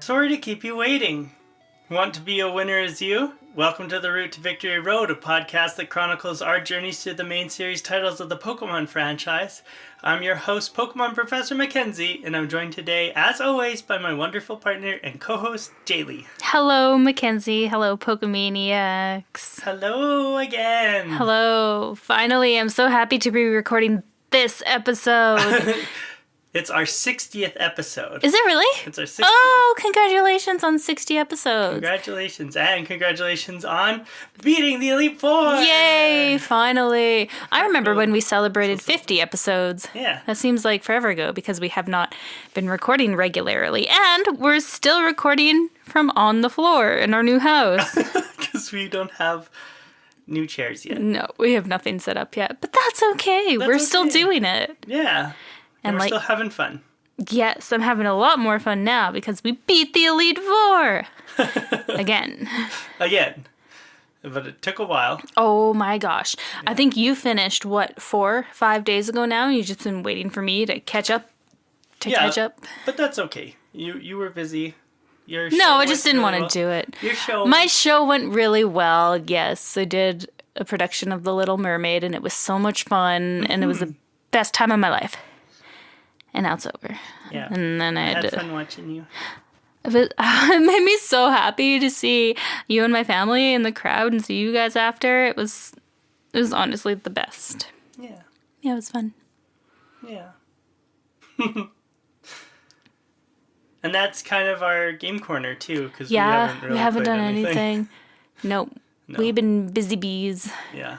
Sorry to keep you waiting. Want to be a winner as you? Welcome to the Route to Victory Road, a podcast that chronicles our journeys through the main series titles of the Pokemon franchise. I'm your host, Pokemon Professor Mackenzie, and I'm joined today, as always, by my wonderful partner and co-host, Jaylee. Hello, Mackenzie. Hello, Pokemaniacs. Hello again. Hello. Finally, I'm so happy to be recording this episode. It's our 60th episode. Is it really? It's our 60th. Oh, congratulations on 60 episodes. Congratulations, and congratulations on beating the Elite Four! Yay, finally. I remember when we celebrated 50 episodes. Yeah. That seems like forever ago because we have not been recording regularly. And we're still recording from on the floor in our new house. Because we don't have new chairs yet. No, we have nothing set up yet. But that's okay. We're still doing it. Yeah. And we're still having fun. Yes, I'm having a lot more fun now because we beat the Elite Four. Again. But it took a while. Oh my gosh. Yeah. I think you finished, 4-5 days ago now? You've just been waiting for me to catch up? But that's okay. You were busy. No, I just didn't want to do it. My show went really well, yes. I did a production of The Little Mermaid, and it was so much fun, and it was the best time of my life. And now it's over. Yeah. And then I had fun watching you. It made me so happy to see you and my family in the crowd and see you guys after. It was honestly the best. Yeah. Yeah, it was fun. Yeah. And that's kind of our game corner too, because we haven't done anything. Nope. No. We've been busy bees. Yeah.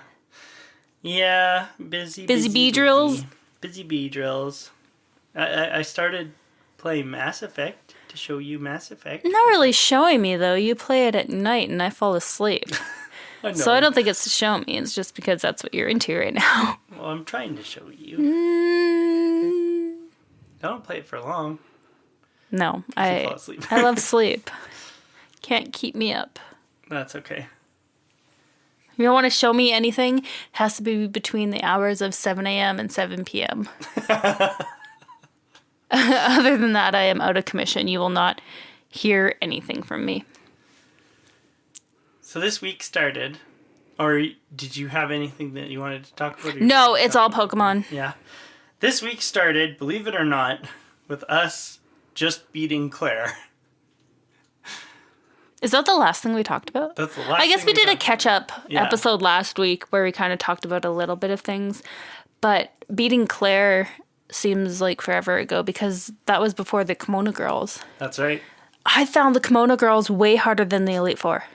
Yeah, busy bee drills. Busy bee drills. I started playing Mass Effect to show you Mass Effect. Not really showing me, though. You play it at night and I fall asleep. So I don't think it's to show me. It's just because that's what you're into right now. Well, I'm trying to show you. I don't play it for long. No, I fall asleep. I love sleep. Can't keep me up. That's okay. If you don't want to show me anything, it has to be between the hours of 7 a.m. and 7 p.m. Other than that, I am out of commission. You will not hear anything from me. So this week started, or did you have anything that you wanted to talk about? No, it's all Pokemon. Yeah. This week started, believe it or not, with us just beating Claire. Is that the last thing we talked about? That's the last I guess thing we did a catch-up episode last week where we kind of talked about a little bit of things. But beating Claire seems like forever ago because that was before the Kimono Girls. That's right. I found the Kimono Girls way harder than the Elite Four.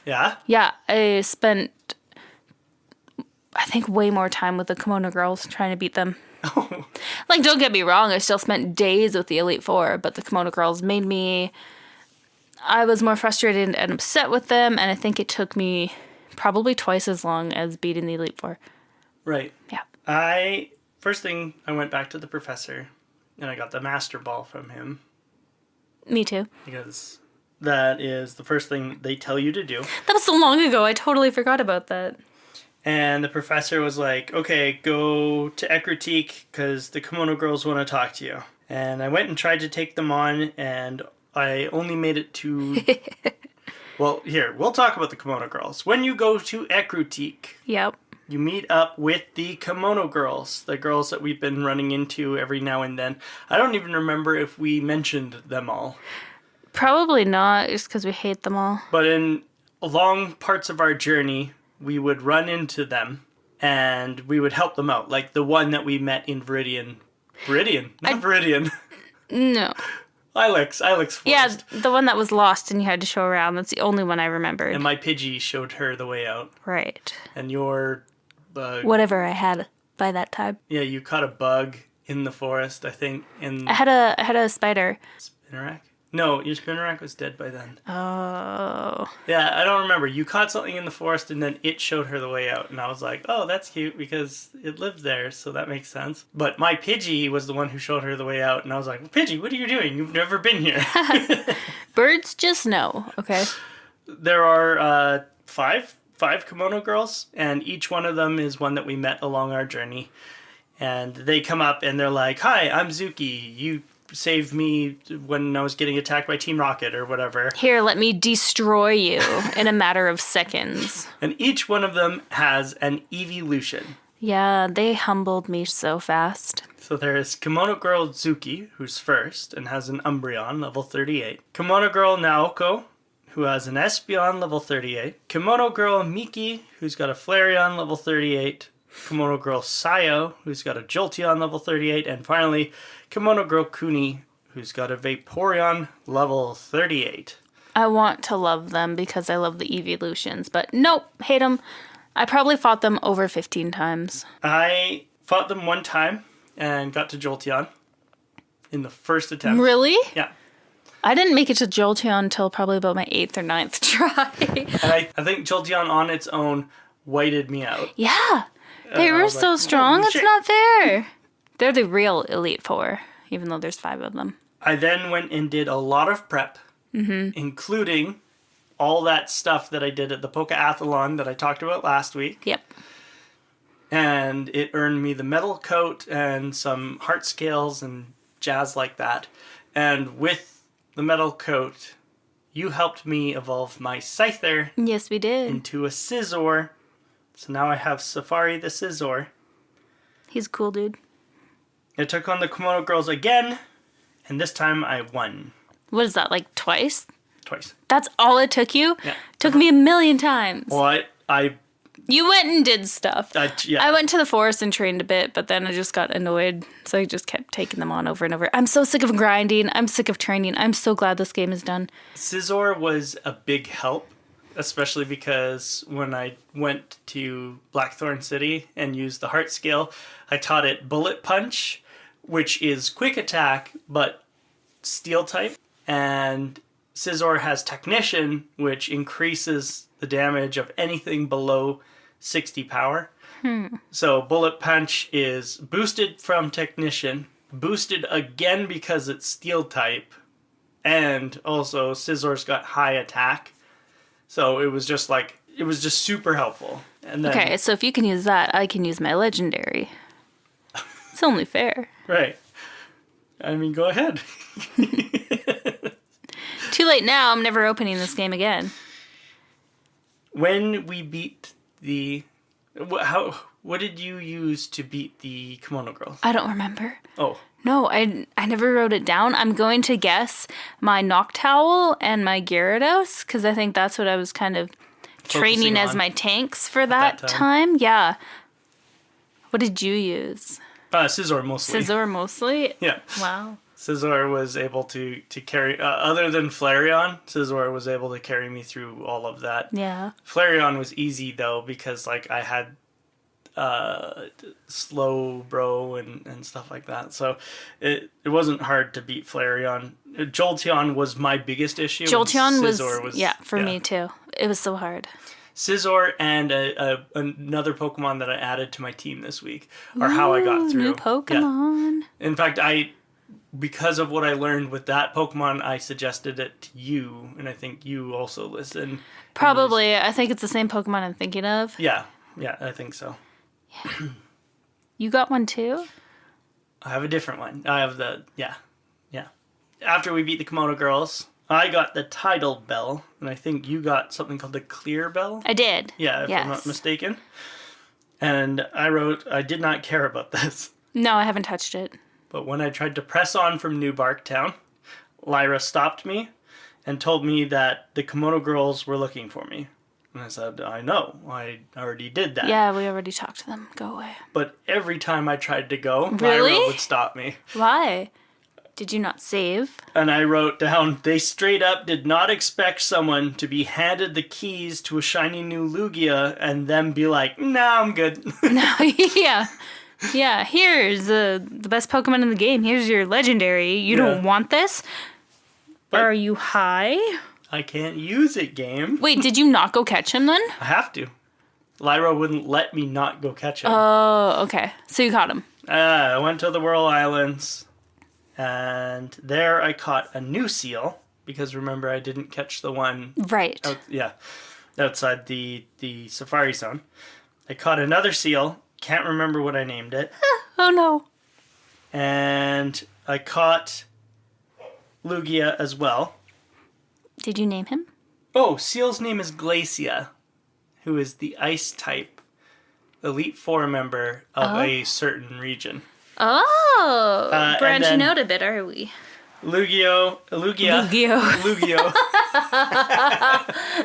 Yeah? Yeah, I spent, I think, way more time with the Kimono Girls trying to beat them. Oh. Like, don't get me wrong, I still spent days with the Elite Four, but the Kimono Girls made me... I was more frustrated and upset with them, and I think it took me probably twice as long as beating the Elite Four. Right. Yeah. First thing, I went back to the professor, and I got the Master Ball from him. Me too. Because that is the first thing they tell you to do. That was so long ago, I totally forgot about that. And the professor was like, okay, go to Ecruteak, because the Kimono Girls want to talk to you. And I went and tried to take them on, and I only made it to... Well, here, we'll talk about the Kimono Girls. When you go to Ecruteak... Yep. You meet up with the Kimono Girls, the girls that we've been running into every now and then. I don't even remember if we mentioned them all. Probably not, just because we hate them all. But in long parts of our journey, we would run into them, and we would help them out. Like the one that we met in Viridian. Viridian. No. Ilex Forest. Yeah, the one that was lost and you had to show around. That's the only one I remembered. And my Pidgey showed her the way out. Right. And your bug. Whatever I had by that time. Yeah, you caught a bug in the forest, I think. I had a spider. Spinnerack? No, your Spinnerack was dead by then. Oh. Yeah, I don't remember. You caught something in the forest and then it showed her the way out. And I was like, oh, that's cute because it lives there, so that makes sense. But my Pidgey was the one who showed her the way out. And I was like, well, Pidgey, what are you doing? You've never been here. Birds just know, okay? There are five Kimono Girls, and each one of them is one that we met along our journey. And they come up and they're like, hi, I'm Zuki. You saved me when I was getting attacked by Team Rocket or whatever. Here, let me destroy you in a matter of seconds. And each one of them has an evolution. Yeah, they humbled me so fast. So there's Kimono Girl Zuki, who's first and has an Umbreon, level 38. Kimono Girl Naoko, who has an Espeon, level 38. Kimono Girl Miki, who's got a Flareon, level 38. Kimono Girl Sayo, who's got a Jolteon, level 38. And finally, Kimono Girl Kuni, who's got a Vaporeon, level 38. I want to love them because I love the evolutions, but nope, hate them. I probably fought them over 15 times. I fought them one time and got to Jolteon in the first attempt. Really? Yeah. I didn't make it to Jolteon until probably about my 8th or 9th try. And I think Jolteon on its own whited me out. Yeah. They were so strong, it's not fair. They're the real Elite Four, even though there's 5 of them. I then went and did a lot of prep, including all that stuff that I did at the Pokeathlon that I talked about last week. Yep. And it earned me the metal coat and some heart scales and jazz like that. And with the metal coat, you helped me evolve my Scyther. Yes, we did. Into a Scizor. So now I have Safari the Scizor. He's a cool dude. I took on the Kimono Girls again, and this time I won. What is that, like twice? Twice. That's all it took you? Yeah. Took me a million times. Well, You went and did stuff. Yeah. I went to the forest and trained a bit, but then I just got annoyed, so I just kept taking them on over and over. I'm so sick of grinding. I'm sick of training. I'm so glad this game is done. Scizor was a big help, especially because when I went to Blackthorn City and used the Heart Scale, I taught it Bullet Punch, which is quick attack, but steel type. And Scizor has Technician, which increases the damage of anything below 60 power. So Bullet Punch is boosted from Technician, boosted again because it's steel type, and also Scizor's got high attack. So it was just super helpful. And then, Okay, so if you can use that, I can use my legendary. It's only fair. Right. I mean, go ahead. Too late now, I'm never opening this game again. When we beat the... What did you use to beat the Kimono Girls? I don't remember. Oh. No, I never wrote it down. I'm going to guess my Noctowl and my Gyarados, because I think that's what I was kind of training as my tanks for that time. Yeah. What did you use? Scizor mostly. Scizor mostly? Yeah. Wow. Scizor was able to carry... other than Flareon, Scizor was able to carry me through all of that. Yeah. Flareon was easy, though, because I had slow bro and stuff like that. So it wasn't hard to beat Flareon. Jolteon was my biggest issue. Jolteon was for me too. It was so hard. Scizor and another Pokemon that I added to my team this week are how I got through. New Pokemon. Yeah. In fact, because of what I learned with that Pokemon, I suggested it to you, and I think you also listened. Probably. I think it's the same Pokemon I'm thinking of. Yeah, I think so. Yeah. You got one too? I have a different one. I have yeah. After we beat the Kimono Girls, I got the Tidal Bell, and I think you got something called the Clear Bell. I did. Yeah, if I'm not mistaken. And I wrote, I did not care about this. No, I haven't touched it. But when I tried to press on from New Barktown, Lyra stopped me and told me that the Kimono Girls were looking for me. And I said, I know, I already did that. Yeah, we already talked to them. Go away. But every time I tried to go, Lyra would stop me. Why? Did you not save? And I wrote down, they straight up did not expect someone to be handed the keys to a shiny new Lugia and then be like, nah, I'm good. No, yeah. Yeah, here's the best Pokemon in the game. Here's your legendary. You don't want this? But are you high? I can't use it, game. Wait, did you not go catch him then? I have to. Lyra wouldn't let me not go catch him. Oh, okay. So you caught him. I went to the Whirl Islands, and there I caught a new seal, because remember I didn't catch the one... Right. Outside the Safari Zone. I caught another seal. Can't remember what I named it. Oh, no. And I caught Lugia as well. Did you name him? Oh, Seal's name is Glacia, who is the ice type Elite Four member of a certain region. Oh! Branching out a bit, are we? Lugia. Lugio.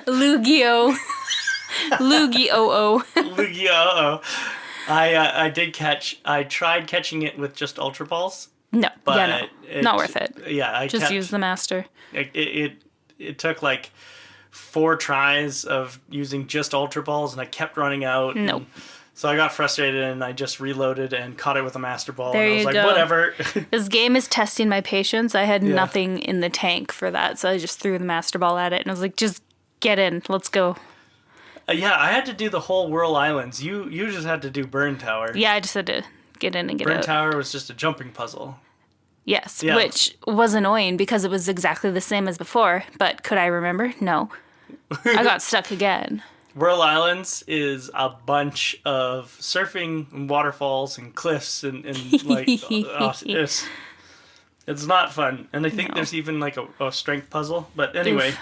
Lugio. I tried catching it with just Ultra Balls. No, but not worth it. Yeah, use the Master. It took like 4 tries of using just Ultra Balls, and I kept running out. Nope. So I got frustrated, and I just reloaded and caught it with a Master Ball. There and I was you like, go. whatever. This game is testing my patience. I had nothing in the tank for that, so I just threw the Master Ball at it, and I was like, just get in. Let's go. Yeah, I had to do the whole Whirl Islands. You just had to do Burn Tower. Yeah, I just had to get in and get out. Burn Tower was just a jumping puzzle. Yes, which was annoying because it was exactly the same as before, but could I remember? No. I got stuck again. Whirl Islands is a bunch of surfing and waterfalls and cliffs and like it's not fun. And I think there's even like a strength puzzle. But anyway. Oof.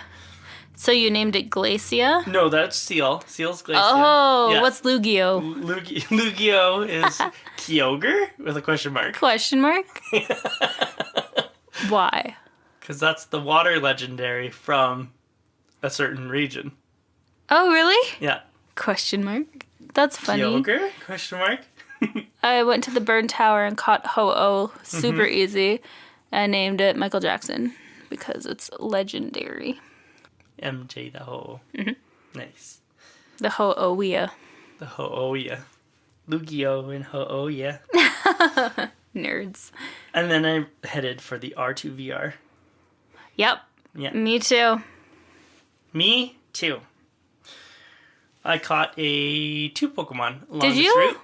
So you named it Glacia? No, that's Seal. Seal's Glacia. Oh, yeah. What's Lugio? Lugio is Kyogre with a question mark. Question mark? Why? Because that's the water legendary from a certain region. Oh, really? Yeah. Question mark. That's funny. Kyogre? Question mark. I went to the Burn Tower and caught Ho-Oh super easy and named it Michael Jackson because it's legendary. MJ the Ho. Nice. The Ho-Oh-ia. The Ho-Oh-ia. Lugio and Ho-Oh-ia. Nerds. And then I headed for the R2VR. Yep. Yeah. Me too. Me too. I caught 2 Pokemon along Did this you? route.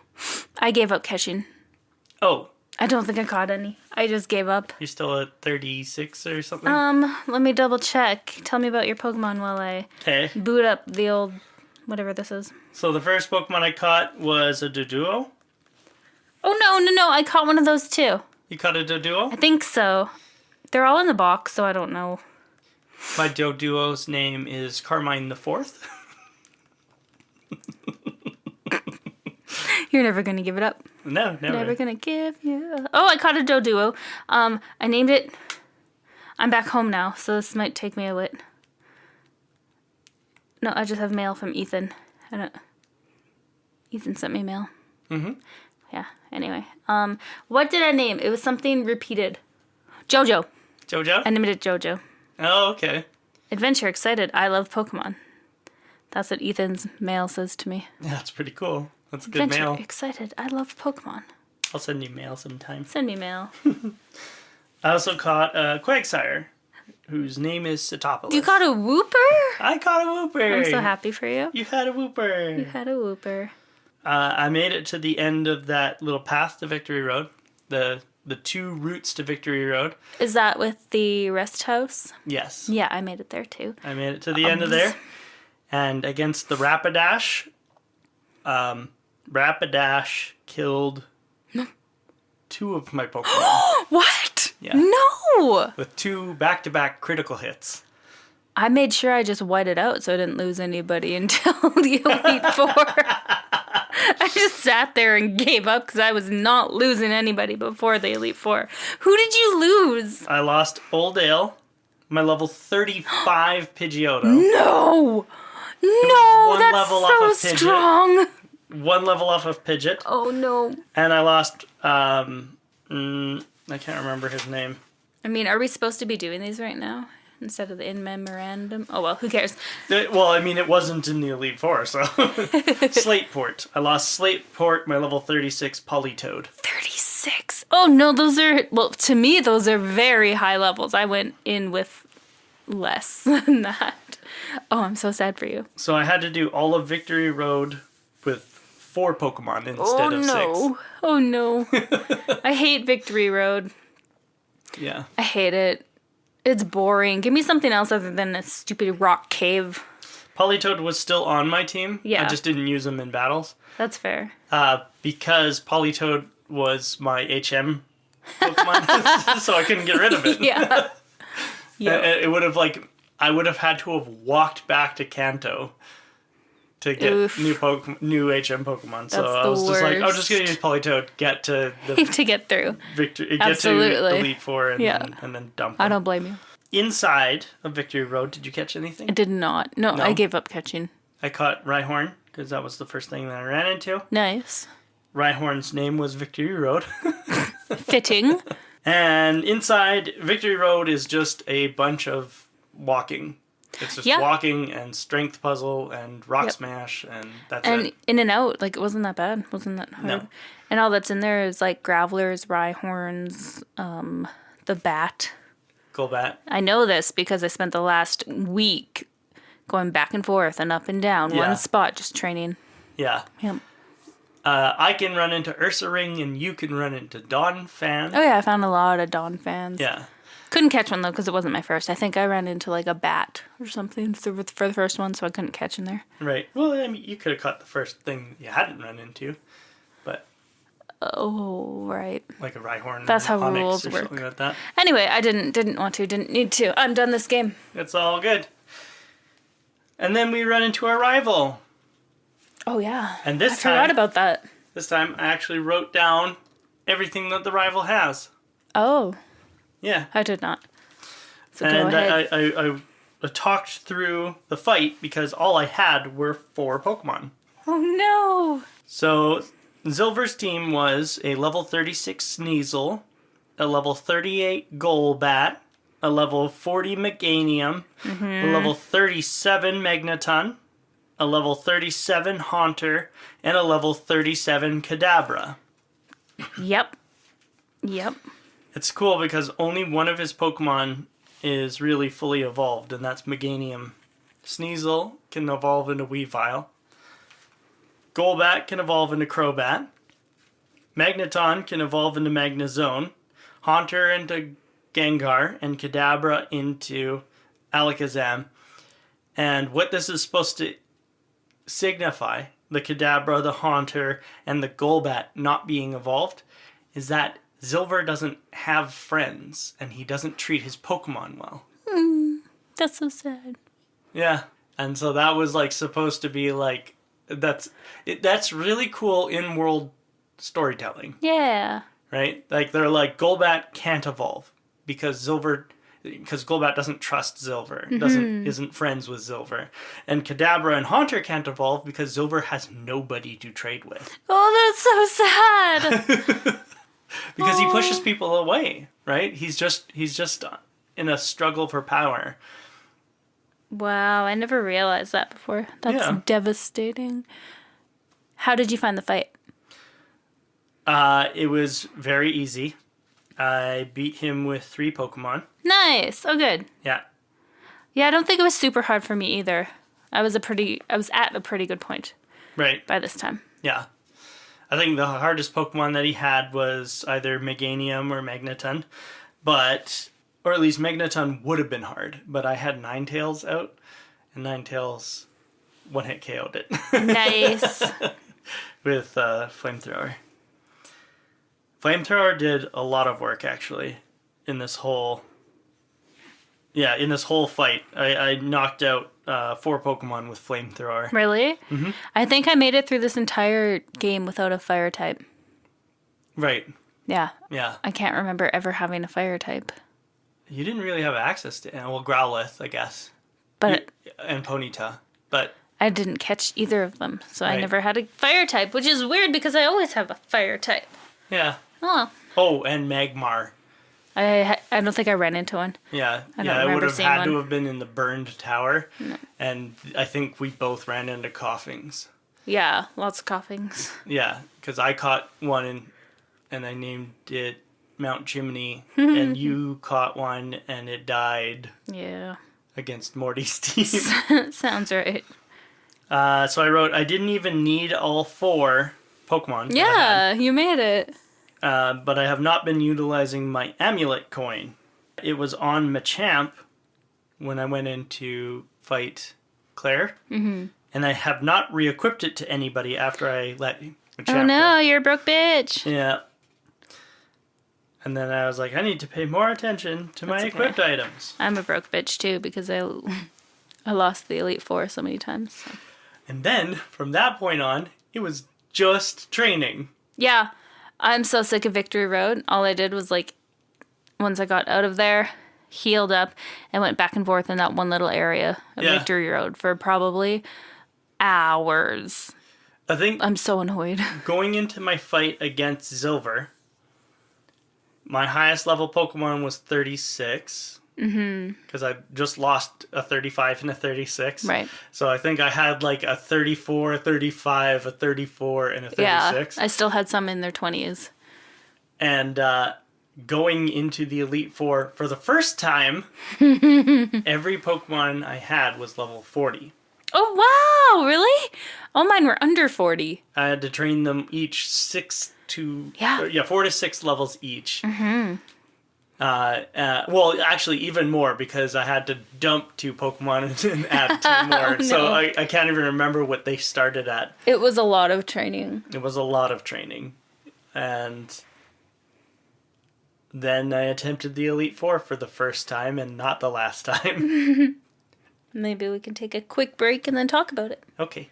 I gave up catching. Oh. I don't think I caught any. I just gave up. You're still at 36 or something? Let me double check. Tell me about your Pokemon while I boot up the old whatever this is. So the first Pokemon I caught was a Doduo. Oh, no. I caught one of those too. You caught a Doduo? I think so. They're all in the box, so I don't know. My Doduo's name is Carmine the Fourth. You're never going to give it up. No, never. Never going to give you up. Oh, I caught a Doduo. I named it... I'm back home now, so this might take me a bit. No, I just have mail from Ethan. Ethan sent me mail. Yeah, anyway. What did I name? It was something repeated. Jojo. Jojo? I named it Jojo. Oh, okay. Adventure, excited. I love Pokemon. That's what Ethan's mail says to me. Yeah, that's pretty cool. That's good Adventure, mail. excited. I love Pokemon. I'll send you mail sometime. Send me mail. I also caught a Quagsire, whose name is Cetopolis. You got a Wooper? I caught a Wooper. I'm so happy for you. You had a Wooper. You had a Wooper. I made it to the end of that little path to Victory Road. The 2 routes to Victory Road. Is that with the rest house? Yes. Yeah, I made it there too. I made it to the end of there. And against the Rapidash, Rapidash killed 2 of my Pokemon. What? Yeah. No! With 2 back-to-back critical hits. I made sure I just whited out so I didn't lose anybody until the Elite Four. I just sat there and gave up because I was not losing anybody before the Elite Four. Who did you lose? I lost Old Ale, my level 35 Pidgeotto. No! No, one that's level off so of Pidgeot. strong. 1 level off of Pidgeot. Oh, no. And I lost, I can't remember his name. I mean, are we supposed to be doing these right now? Instead of the in memorandum? Oh, well, who cares? Well, I mean, it wasn't in the Elite Four, so... Slateport. I lost Slateport, my level 36 Politoed. 36? Oh, no, those are... Well, to me, those are very high levels. I went in with less than that. Oh, I'm so sad for you. So I had to do all of Victory Road with 4 Pokemon instead of 6. Oh, no. I hate Victory Road. Yeah. I hate it. It's boring. Give me something else other than a stupid rock cave. Politoed was still on my team. Yeah. I just didn't use him in battles. That's fair. Because Politoed was my HM Pokemon, so I couldn't get rid of it. Yeah. Yeah. It would have I would have had to have walked back to Kanto to get new HM Pokemon. So I was just like, I'm just going to use Politoed, get to the... to get through. Get to Elite Four and then dump them. I don't blame you. Inside of Victory Road, did you catch anything? I did not. No, I gave up catching. I caught Rhyhorn, because that was the first thing that I ran into. Nice. Rhyhorn's name was Victory Road. Fitting. And inside, Victory Road is just a bunch of walking. It's just walking and strength puzzle and rock smash, and that's it. And in and out, it wasn't that bad. Wasn't that hard. No. And all that's in there is Gravelers, Rhyhorns, the Bat. Golbat. I know this because I spent the last week going back and forth and up and down one spot just training. Yeah. Yep. I can run into Ursaring and you can run into Donphan. Oh yeah, I found a lot of Donphans. Yeah. Couldn't catch one though because it wasn't my first. I think I ran into a bat or something for the first one, so I couldn't catch in there. Right. Well, I mean, you could have caught the first thing you hadn't run into, but. Oh right. Like a Rhyhorn. That's how Onyx rules or work. Something like that. Anyway, I didn't want to, didn't need to. I'm done this game. It's all good. And then we run into our rival. Oh yeah. And I forgot about that. This time I actually wrote down everything that the rival has. Oh. Yeah. I did not. So and go ahead. I talked through the fight because all I had were 4 Pokemon. Oh no. So Zilver's team was a level 36 Sneasel, a level 38 Golbat, a level 40 Meganium, a level 37 Magneton, a level 37 Haunter, and a level 37 Kadabra. Yep. It's cool because only one of his Pokemon is really fully evolved, and that's Meganium. Sneasel can evolve into Weavile. Golbat can evolve into Crobat. Magneton can evolve into Magnezone. Haunter into Gengar, and Kadabra into Alakazam. And what this is supposed to signify, the Kadabra, the Haunter, and the Golbat not being evolved, is that Zilver doesn't have friends, and he doesn't treat his Pokemon well. That's so sad. Yeah, and so that was supposed to be that's really cool in-world storytelling. Yeah. Right? They're Golbat can't evolve because Golbat doesn't trust Zilver, isn't friends with Zilver. And Kadabra and Haunter can't evolve because Zilver has nobody to trade with. Oh, that's so sad. Because he pushes people away, right? He's just in a struggle for power. Wow, I never realized that before. That's devastating. How did you find the fight? It was very easy. I beat him with 3 Pokemon. Nice. Oh, good. Yeah. Yeah, I don't think it was super hard for me either. I was at a pretty good point. Right. By this time. Yeah. I think the hardest Pokemon that he had was either Meganium or Magneton, or at least Magneton would have been hard, but I had Ninetales out, and Ninetales one-hit KO'd it. Nice. With Flamethrower. Flamethrower did a lot of work, actually, in this whole fight. I knocked out 4 Pokemon with Flamethrower. Really? Mm-hmm. I think I made it through this entire game without a fire type. Right. Yeah. Yeah. I can't remember ever having a fire type. You didn't really have access to Growlithe, I guess. And Ponyta. But I didn't catch either of them, so I never had a fire type, which is weird because I always have a fire type. Yeah. Oh, and Magmar. I don't think I ran into one. Yeah, it would have had to have been in the burned tower, and I think we both ran into Coughings. Yeah, lots of Coughings. Yeah, because I caught one and I named it Mount Chimney, and you caught one and it died. Yeah. Against Morty's team. Sounds right. So I wrote, I didn't even need all 4 Pokemon. Yeah, you made it. But I have not been utilizing my amulet coin. It was on Machamp when I went in to fight Claire. Mm-hmm. And I have not re-equipped it to anybody after I let Machamp go. go. You're a broke bitch. Yeah. And then I was like, I need to pay more attention to my equipped items. I'm a broke bitch too because I lost the Elite Four so many times. So. And then, from that point on, it was just training. Yeah. I'm so sick of Victory Road. All I did was, like, once I got out of there, healed up, and went back and forth in that one little area of Victory Road for probably hours. I think I'm so annoyed. Going into my fight against Silver, my highest level Pokemon was 36. Because I just lost a 35 and a 36. Right. So I think I had like a 34, a 35, a 34, and a 36. Yeah, I still had some in their 20s. And going into the Elite Four for the first time, every Pokemon I had was level 40. Oh, wow, really? All mine were under 40. I had to train them each 4 to 6 levels each. Well, actually, even more because I had to dump 2 Pokemon and add 2 more. No. So I can't even remember what they started at. It was a lot of training. It was a lot of training. And then I attempted the Elite Four for the first time and not the last time. Maybe we can take a quick break and then talk about it. Okay.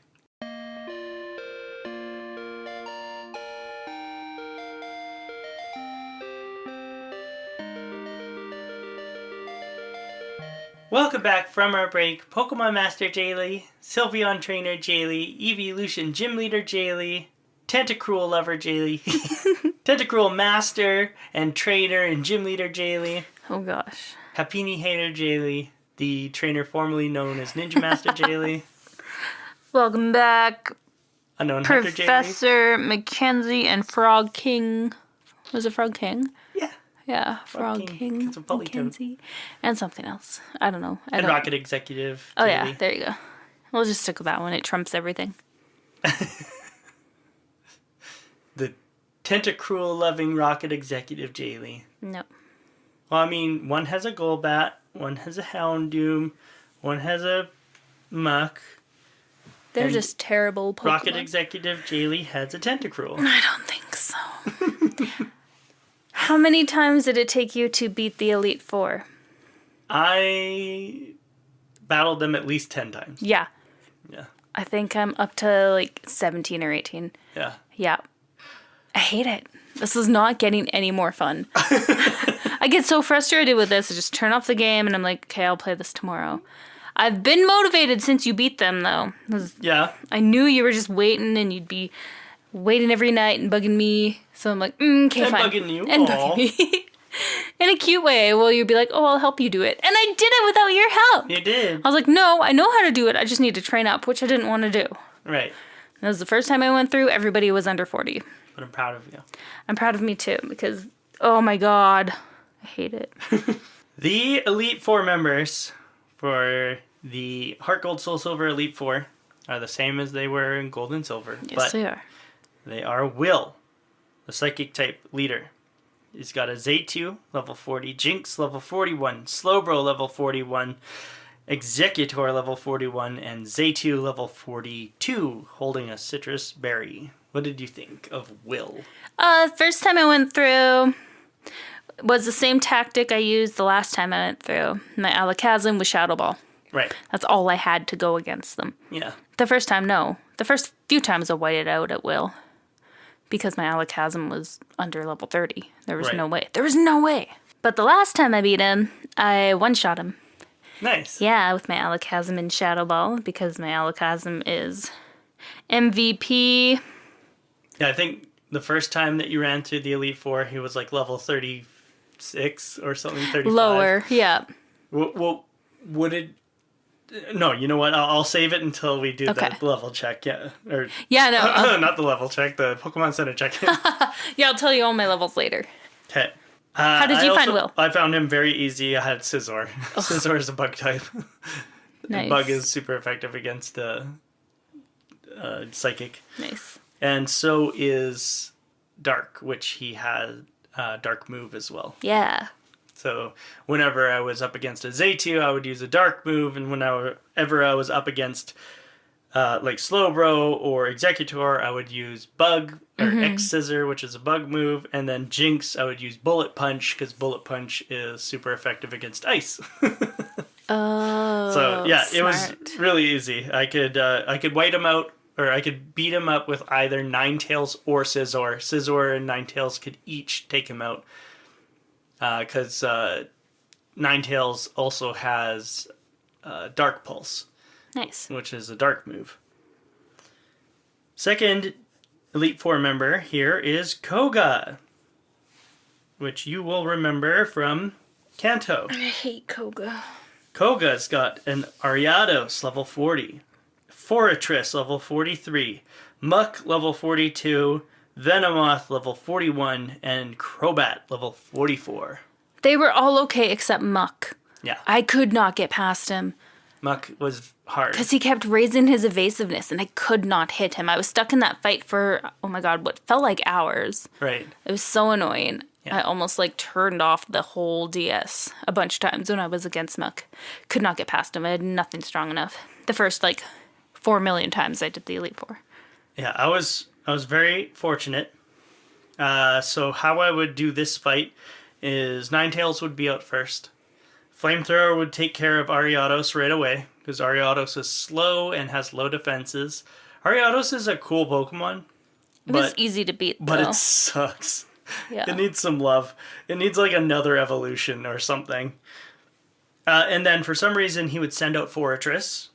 Welcome back from our break. Pokemon Master Jaylee, Sylveon Trainer Jaylee, Evolution Gym Leader Jaylee, Tentacruel Lover Jaylee, Tentacruel Master and Trainer and Gym Leader Jaylee. Oh gosh. Happiny Hater Jaylee, the trainer formerly known as Ninja Master Jaylee. Welcome back, Unknown Hunter Jaylee. Professor Mackenzie and Frog King. Was it Frog King? Yeah. Yeah, Frog King Mackenzie. And something else. I don't know. And Rocket Executive Jaylee. Oh yeah, there you go. We'll just stick with that one. It trumps everything. The Tentacruel-loving Rocket Executive Jaylee. Nope. Well, I mean, one has a Golbat, one has a Houndoom, one has a Muck. They're just terrible Pokemon. Rocket Executive Jaylee has a Tentacruel. I don't think so. How many times did it take you to beat the Elite Four? I battled them at least 10 times. Yeah. Yeah. I think I'm up to like 17 or 18. Yeah. Yeah. I hate it. This is not getting any more fun. I get so frustrated with this. I just turn off the game and I'm like, okay, I'll play this tomorrow. I've been motivated since you beat them, though. Yeah. I knew you were just waiting and you'd be waiting every night and bugging me. So I'm like, okay, fine. And bugging you. And bugging me. In a cute way. Well, you'd be like, oh, I'll help you do it. And I did it without your help. You did. I was like, no, I know how to do it. I just need to train up, which I didn't want to do. Right. That was the first time I went through. Everybody was under 40. But I'm proud of you. I'm proud of me, too, because, oh, my God. I hate it. The Elite Four members for the Heart Gold Soul Silver Elite Four are the same as they were in Gold and Silver. Yes, they are. They are Will, the Psychic type leader. He's got a Zaytu, level 40, Jinx, level 41, Slowbro, level 41, Executor, level 41, and Zaytu, level 42, holding a citrus berry. What did you think of Will? First time I went through was the same tactic I used the last time I went through. My Alakazam with Shadow Ball. Right. That's all I had to go against them. Yeah. The first time, no. The first few times I whited out at Will. Because my Alakazam was under level 30. There was no way. There was no way. But the last time I beat him, I one-shot him. Nice. Yeah, with my Alakazam and Shadow Ball. Because my Alakazam is MVP. Yeah, I think the first time that you ran through the Elite Four, he was like level 36 or something, 35. Lower, yeah. Well, would it... No, you know what? I'll save it until we do the level check. Yeah. Or, yeah, no. Not the level check, the Pokemon Center check. Yeah, I'll tell you all my levels later. Okay. How did you find Will? I found him very easy. I had Scizor. Oh. Scizor is a bug type. Nice. Bug is super effective against Psychic. Nice. And so is Dark, which he had Dark move as well. Yeah. So whenever I was up against a Zaytu, I would use a Dark move, and whenever I was up against like Slowbro or Executor, I would use Bug or X-Scissor, which is a bug move. And then Jinx, I would use Bullet Punch, because Bullet Punch is super effective against ice. Oh, so yeah, smart. It was really easy. I could white him out, or I could beat him up with either Ninetales or Scizor. Scizor and Ninetales could each take him out, because Ninetales also has Dark Pulse. Nice. Which is a dark move. Second Elite Four member here is Koga, which you will remember from Kanto. I hate Koga. Koga's got an Ariados level 40, Forretress level 43, Muck level 42, Venomoth level 41, and Crobat level 44. They were all okay except Muck. Yeah. I could not get past him. Muck was hard. Because he kept raising his evasiveness, and I could not hit him. I was stuck in that fight for, oh my god, what felt like hours. Right. It was so annoying. Yeah. I almost, turned off the whole DS a bunch of times when I was against Muck. Could not get past him. I had nothing strong enough. The first, 4 million times I did the Elite Four. Yeah, I was very fortunate. So how I would do this fight is Ninetales would be out first. Flamethrower would take care of Ariados right away, because Ariados is slow and has low defenses. Ariados is a cool Pokemon. It was easy to beat, though. But it sucks. Yeah. It needs some love. It needs another evolution or something. And then for some reason he would send out Forretress.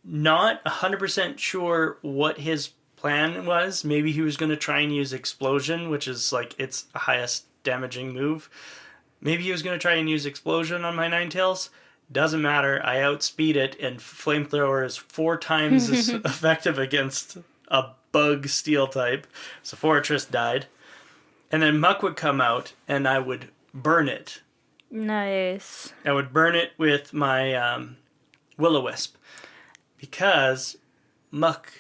Not 100% sure what his plan was. Maybe he was going to try and use Explosion, which is its highest damaging move. Maybe he was going to try and use Explosion on my Ninetales. Doesn't matter. I outspeed it, and Flamethrower is 4 times as effective against a bug steel type. So Forretress died. And then Muck would come out, and I would burn it. Nice. I would burn it with my Will-O-Wisp. Because Muck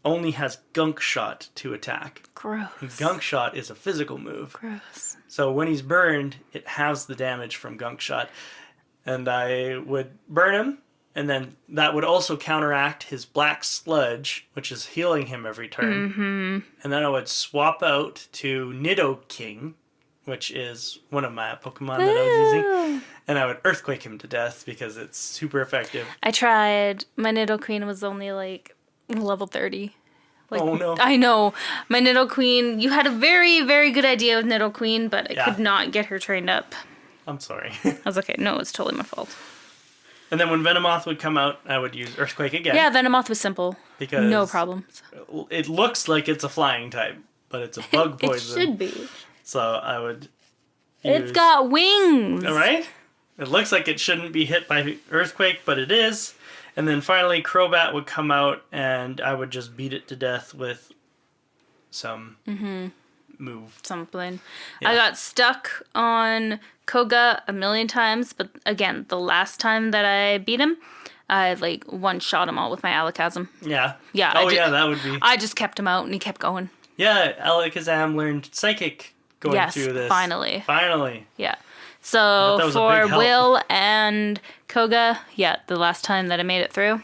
only has Gunk Shot to attack. Gross. And Gunk Shot is a physical move. Gross. So when he's burned, it has the damage from Gunk Shot. And I would burn him, and then that would also counteract his Black Sludge, which is healing him every turn. Mm-hmm. And then I would swap out to Nidoking, which is one of my Pokemon that I was using. And I would Earthquake him to death because it's super effective. I tried. My Nidoqueen was only level 30. Oh no. I know. My Nidoqueen, you had a very, very good idea with Nidoqueen, but I could not get her trained up. I'm sorry. I was okay. No, it's totally my fault. And then when Venomoth would come out, I would use Earthquake again. Yeah, Venomoth was simple. Because no problem. It looks like it's a flying type, but it's a bug poison. It should be. So I would It's got wings! Right? It looks like it shouldn't be hit by Earthquake, but it is. And then finally Crobat would come out, and I would just beat it to death with some move. Something. Yeah. I got stuck on Koga a million times, but again, the last time that I beat him, I one-shot him all with my Alakazam. Yeah. Yeah. Yeah, that would be. I just kept him out, and he kept going. Yeah, Alakazam learned Psychic going through this. Finally. Yeah. So for Will and Koga, the last time that I made it through,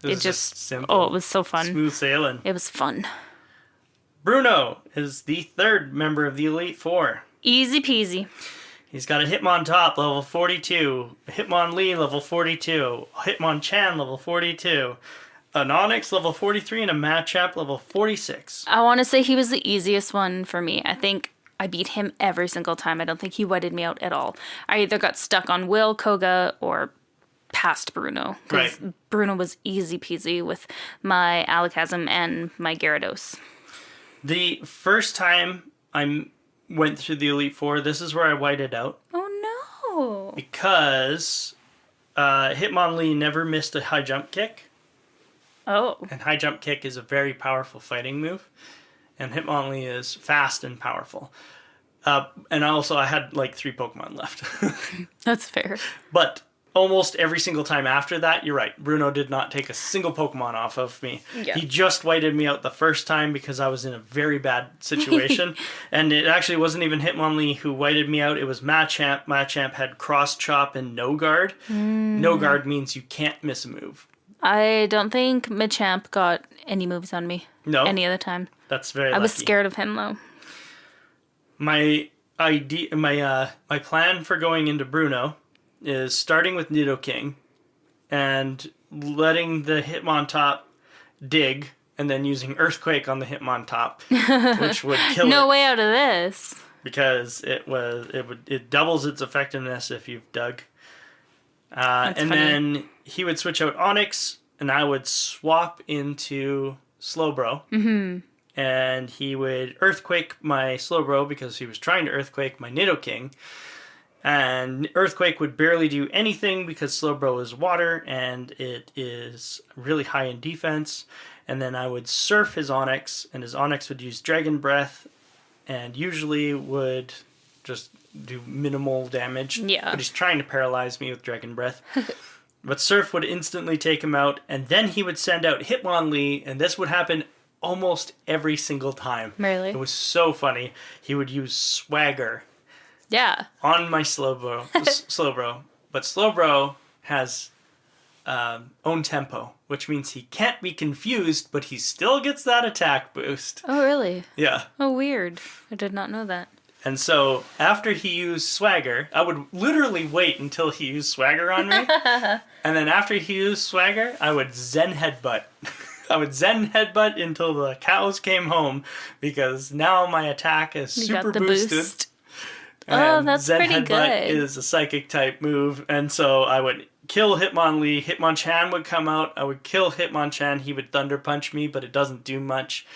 it just simple. Oh, it was so fun. Smooth sailing. It was fun. Bruno is the third member of the Elite Four. Easy peasy. He's got a Hitmontop, level 42, a Hitmonlee, level 42, a Hitmonchan, level 42, an Onix, level 43, and a Machamp, level 46. I want to say he was the easiest one for me. I think I beat him every single time. I don't think he whited me out at all. I either got stuck on Will, Koga, or past Bruno. Because Bruno was easy peasy with my Alakazam and my Gyarados. The first time I went through the Elite Four, this is where I whited out. Oh no! Because Hitmonlee never missed a high jump kick. Oh. And high jump kick is a very powerful fighting move. And Hitmonlee is fast and powerful. And also I had 3 Pokemon left. That's fair. But almost every single time after that, you're right, Bruno did not take a single Pokemon off of me. Yeah. He just whited me out the first time because I was in a very bad situation. And it actually wasn't even Hitmonlee who whited me out. It was Machamp. Machamp had Cross Chop and No Guard. No Guard means you can't miss a move. I don't think Machamp got any moves on me. No? Any other time. That's very lucky. I was scared of him, though. My plan for going into Bruno is starting with Nidoking and letting the Hitmontop dig and then using Earthquake on the Hitmontop, which would kill it. No way out of this. Because it doubles its effectiveness if you've dug. And funny. Then he would switch out Onix, and I would swap into Slowbro. Mm-hmm. And he would Earthquake my Slowbro because he was trying to Earthquake my Nidoking. And Earthquake would barely do anything because Slowbro is water, and it is really high in defense. And then I would Surf his Onix, and his Onix would use Dragon Breath, and usually would just do minimal damage. Yeah. But he's trying to paralyze me with Dragon Breath. But Surf would instantly take him out, and then he would send out Hitmonlee, and this would happen almost every single time. Really? It was so funny. He would use Swagger. Yeah. On my Slowbro. But Slowbro has own tempo, which means he can't be confused, but he still gets that attack boost. Oh, really? Yeah. Oh, weird. I did not know that. And so, after he used Swagger, I would literally wait until he used Swagger on me. And then after he used Swagger, I would Zen Headbutt. I would Zen Headbutt until the cows came home, because now my attack is super boosted. Boost. Oh, that's Zen pretty Headbutt good. is a psychic type move, and so I would kill Hitmonlee, Hitmonchan would come out, I would kill Hitmonchan, he would Thunder Punch me, but it doesn't do much.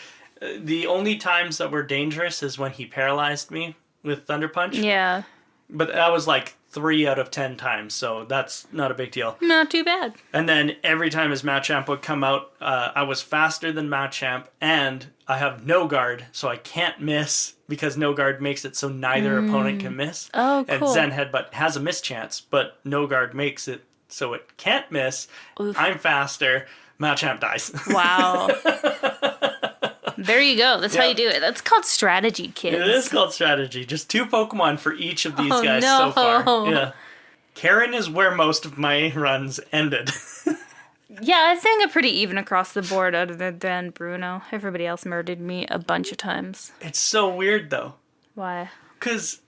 The only times that were dangerous is when he paralyzed me with Thunder Punch. Yeah. But that was like 3 out of 10 times, so that's not a big deal. Not too bad. And then every time his Machamp would come out, I was faster than Machamp, and I have no guard, so I can't miss, because no guard makes it so neither opponent can miss. Oh, cool. And Zen Headbutt has a miss chance, but no guard makes it so it can't miss. Oof. I'm faster. Machamp dies. Wow. There you go. That's how you do it. That's called strategy, kids. It is called strategy. Just 2 Pokemon for each of these guys so far. Yeah. Karen is where most of my runs ended. Yeah, I think I'm pretty even across the board other than Bruno. Everybody else murdered me a bunch of times. It's so weird, though. Why? Because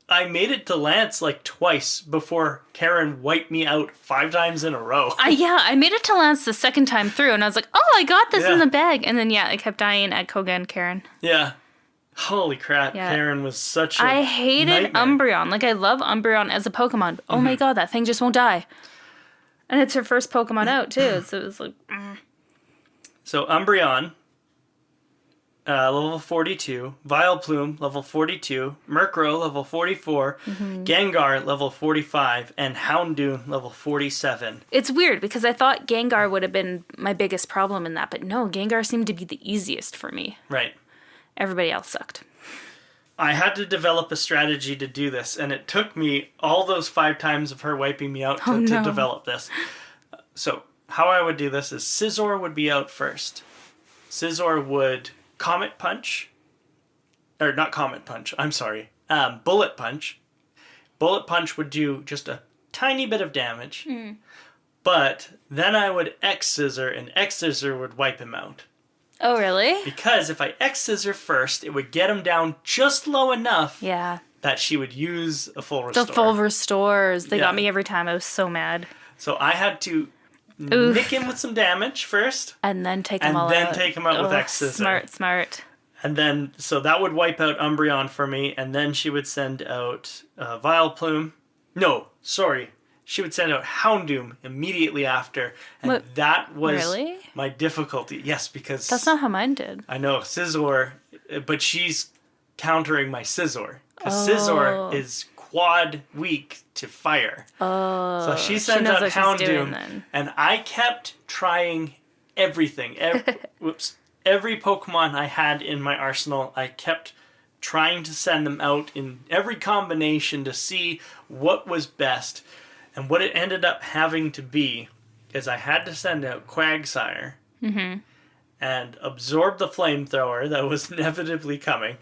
I made it to Lance like twice before Karen wiped me out 5 times in a row. I made it to Lance the second time through, and I was like, oh, I got this in the bag. And then, I kept dying at Koga and Karen. Yeah. Holy crap, Karen was such a I hated nightmare. Umbreon. Like, I love Umbreon as a Pokemon. Oh my god, that thing just won't die. And it's her first Pokemon out, too. So it was like... So, Umbreon, level 42. Vileplume, level 42. Murkrow, level 44. Gengar, level 45. And Houndoom, level 47. It's weird, because I thought Gengar would have been my biggest problem in that. But no, Gengar seemed to be the easiest for me. Right. Everybody else sucked. I had to develop a strategy to do this, and it took me all those 5 times of her wiping me out to develop this. So, how I would do this is Scizor would be out first. Scizor would Comet Punch. Or, not Comet Punch, I'm sorry. Bullet Punch. Bullet Punch would do just a tiny bit of damage. But then I would X-Scissor, and X-Scissor would wipe him out. Oh, really? Because if I X-Scissor first, it would get him down just low enough that she would use a full restore. The full restores. They got me every time. I was so mad. So I had to nick him with some damage first. And then take him all out. And then take him out with X-Scissor. Smart. And then, so that would wipe out Umbreon for me. And then she would send out Vileplume. No, sorry. She would send out Houndoom immediately after. And that was my difficulty. Yes, because... That's not how mine did. I know, Scizor, but she's countering my Scizor. Because Scizor is quad weak to fire. Oh. So she sends out Houndoom. And I kept trying everything. Every Pokemon I had in my arsenal, I kept trying to send them out in every combination to see what was best. And what it ended up having to be is I had to send out Quagsire and absorb the flamethrower that was inevitably coming,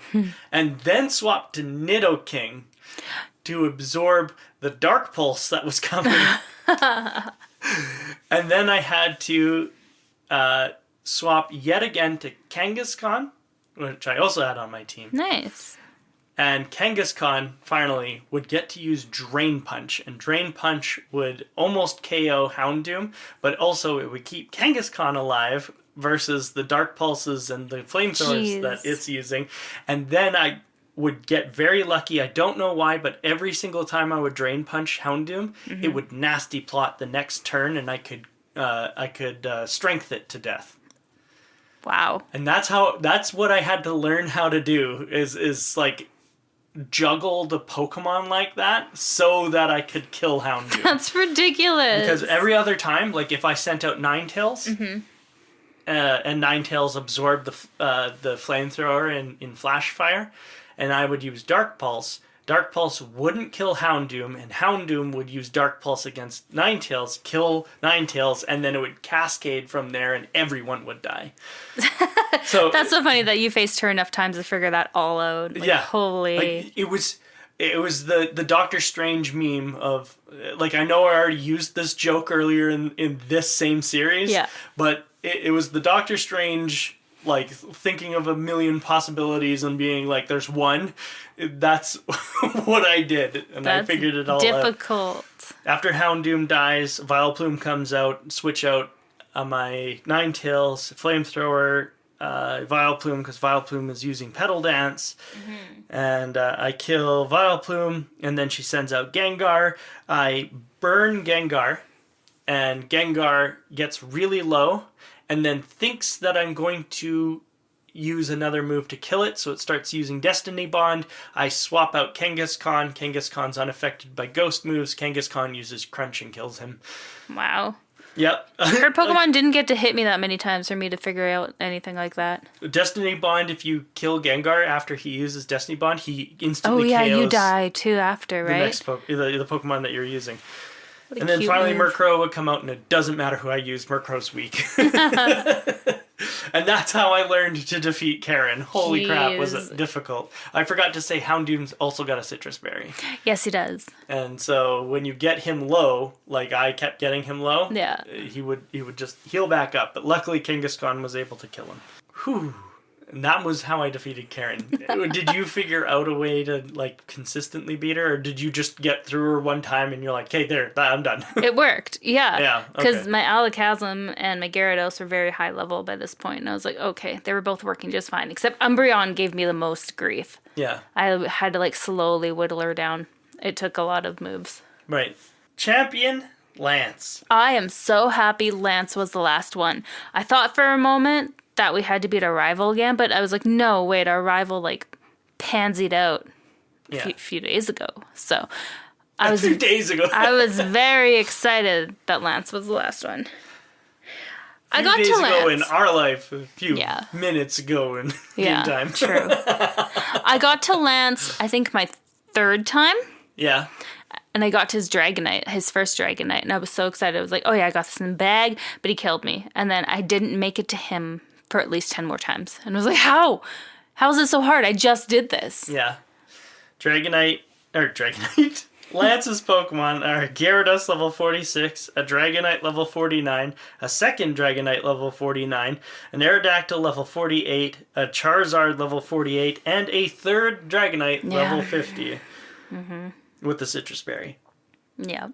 and then swap to Nidoking to absorb the Dark Pulse that was coming. And then I had to swap yet again to Kangaskhan, which I also had on my team. Nice. And Kangaskhan finally would get to use Drain Punch, and Drain Punch would almost KO Houndoom, but also it would keep Kangaskhan alive versus the Dark Pulses and the Flamethrowers that it's using. And then I would get very lucky. I don't know why, but every single time I would Drain Punch Houndoom, it would nasty plot the next turn, and I could strength it to death. Wow. And that's what I had to learn how to do is like juggle the Pokemon like that so that I could kill Houndoom. That's ridiculous. Because every other time, like if I sent out Ninetales, and Ninetales absorbed the flamethrower in Flash Fire, and I would use Dark Pulse wouldn't kill Houndoom, and Houndoom would use Dark Pulse against Ninetales, kill Ninetales, and then it would cascade from there, and everyone would die. So that's so funny that you faced her enough times to figure that all out. Like, holy! Like, it was the Doctor Strange meme of, like, I know I already used this joke earlier in this same series, but it was the Doctor Strange, like, thinking of a million possibilities and being like, there's one. That's what I did, and I figured it all out. Difficult. After Houndoom dies, Vileplume comes out, switch out my Ninetales, Flamethrower, Vileplume, because Vileplume is using Petal Dance, and I kill Vileplume, and then she sends out Gengar. I burn Gengar, and Gengar gets really low, and then thinks that I'm going to use another move to kill it, so it starts using Destiny Bond. I swap out Kangaskhan. Kangaskhan's unaffected by ghost moves. Kangaskhan uses Crunch and kills him. Wow. Yep. Her Pokemon didn't get to hit me that many times for me to figure out anything like that. Destiny Bond, if you kill Gengar after he uses Destiny Bond, he instantly KOs. Oh yeah, you die too after, right? The next the Pokemon that you're using. And then finally Murkrow would come out, and it doesn't matter who I use, Murkrow's weak. And that's how I learned to defeat Karen. Holy crap, was it difficult. I forgot to say Houndoom's also got a citrus berry. Yes, he does. And so when you get him low, like I kept getting him low, he would just heal back up. But luckily Kangaskhan was able to kill him. Whew. And that was how I defeated Karen. Did you figure out a way to, like, consistently beat her? Or did you just get through her one time and you're like, hey, there, I'm done? It worked, yeah. Yeah, because my Alakazam and my Gyarados were very high level by this point. And I was like, okay, they were both working just fine. Except Umbreon gave me the most grief. Yeah. I had to, like, slowly whittle her down. It took a lot of moves. Right. Champion Lance. I am so happy Lance was the last one. I thought for a moment that we had to beat our rival again, but I was like, no, wait, our rival, like, pansied out a few days ago. So a few days ago. I was very excited that Lance was the last one. I got to Lance. A few days ago in our life, a few minutes ago in game time. True. I got to Lance, I think, my third time. Yeah. And I got to his Dragonite, his first Dragonite, and I was so excited. I was like, oh yeah, I got this in the bag, but he killed me. And then I didn't make it to him for at least 10 more times. And I was like, how? How is it so hard? I just did this. Yeah. Dragonite. Lance's Pokemon are Gyarados level 46, a Dragonite level 49, a second Dragonite level 49, an Aerodactyl level 48, a Charizard level 48, and a third Dragonite level 50. With the citrus berry. Yeah.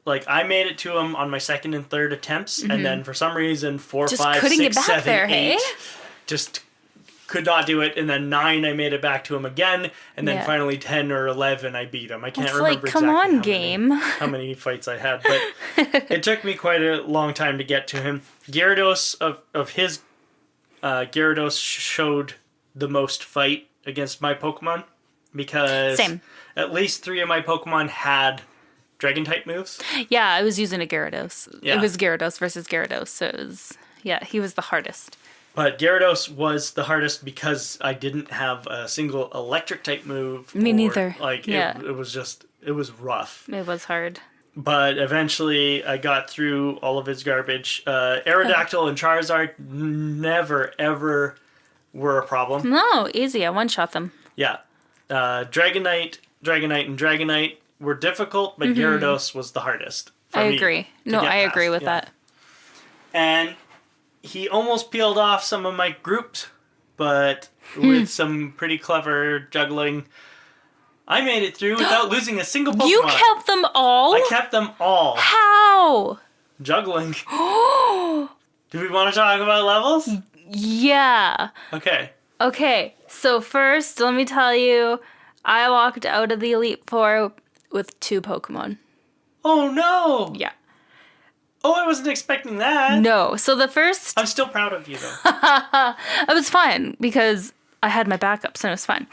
Like, I made it to him on my second and third attempts, and then for some reason, 4, just 5, couldn't 6, get back 7, there, 8, hey? just could not do it. And then 9, I made it back to him again, and then finally 10 or 11 I beat him. I can't remember exactly how many fights I had, but it took me quite a long time to get to him. Gyarados, of his Gyarados showed the most fight against my Pokemon, because at least 3 of my Pokemon had Dragon-type moves. Yeah, I was using a Gyarados. Yeah. It was Gyarados versus Gyarados, so it was, he was the hardest. But Gyarados was the hardest because I didn't have a single electric-type move. Me neither. Like, it was rough. It was hard. But eventually I got through all of his garbage. Aerodactyl and Charizard never, ever were a problem. No, easy. I one-shot them. Yeah. Dragonite, and Dragonite were difficult, but Gyarados was the hardest. I agree. No, I agree with that. And he almost peeled off some of my groups, but with some pretty clever juggling, I made it through without losing a single Pokemon. You kept them all? I kept them all. How? Juggling. Do we want to talk about levels? Yeah. Okay, so first, let me tell you, I walked out of the Elite Four with 2 Pokemon. Oh, no! Yeah. Oh, I wasn't expecting that. No, so the first... I'm still proud of you, though. I was fine, because I had my backups, and it was fine.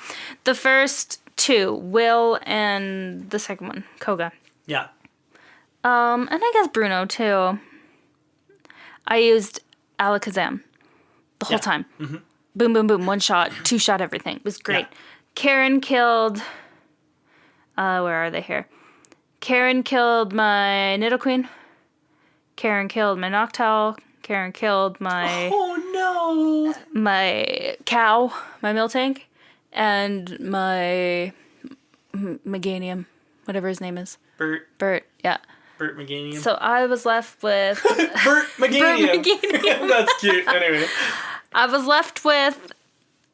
The first 2, Will, and the second one, Koga. Yeah. And I guess Bruno, too. I used Alakazam the whole time. Mm-hmm. Boom, boom, boom. 1 shot, 2 shot, everything. It was great. Yeah. Karen killed... where are they here? Karen killed my Nidoqueen. Karen killed my Noctowl. Karen killed my... Oh, no! My cow, my Miltank. And my... Meganium. Whatever his name is. Bert, yeah. Bert Meganium. So I was left with... Bert Meganium. That's cute. Anyway. I was left with...